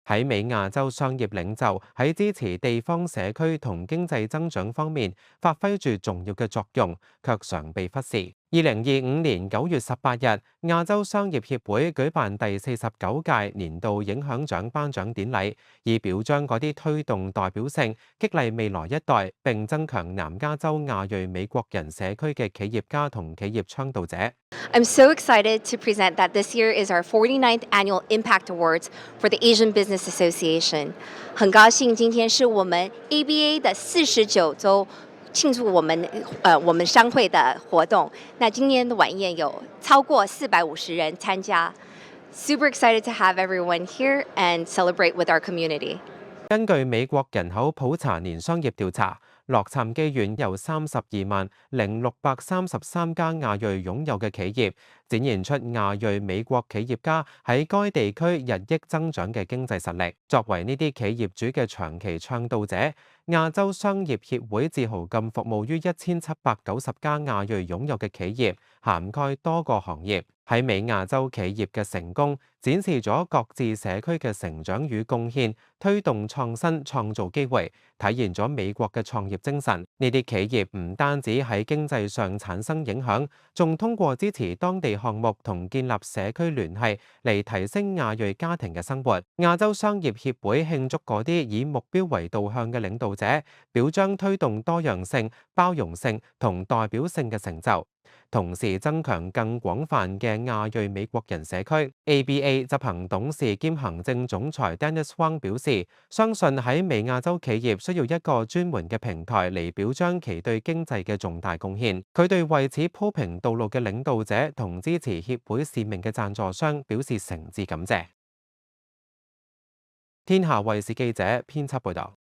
喺美亞洲商業領袖喺支持地方社區同經濟增長方面發揮住重要嘅作用，卻常被忽視。2025年9月18日，亞洲商業協會舉辦第49屆年度影響獎頒獎典禮，以表彰嗰啲推動代表性、激勵未來一代並增強南加州亞裔美國人社區嘅企業家同企業倡導者。I'm so excited to present that this year is our 49th Annual Impact Awards for the Asian Business Association. 很高興今天是我們 ABA 的49週慶祝我們商會的活動。那今年的晚宴有超過450人參加。Super excited to have everyone here and celebrate with our community. 根據美國人口普查年商業調查，洛杉磯縣有32萬0633家亞裔擁有嘅企業，展現出亞裔美國企業家喺該地區日益增長嘅經濟實力。作為呢啲企業主嘅長期倡導者，亞洲商業協會自豪咁服務於1790家亞裔擁有嘅企業，涵蓋多個行業。喺美亞洲企業嘅成功，展示咗各自社區嘅成長與貢獻，推動創新創造機會，體現咗美國嘅創業精神。呢啲企業唔單止喺經濟上產生影響，仲通過支持當地項目同建立社區聯繫嚟提升亞裔家庭嘅生活。亞洲商業協會慶祝嗰啲以目標為導向嘅領導者，表彰推動多樣性、包容性同代表性嘅成就，同時增強更廣泛嘅亞裔美國人社區。ABA 執行董事兼行政總裁 Dennis Wang 表示，相信喺美亞洲企業需要一個專門嘅平台嚟表彰其對經濟嘅重大貢獻。佢對為此鋪平道路嘅領導者同支持協會使命嘅贊助商表示誠摯感謝。天下衛視記者編輯報道。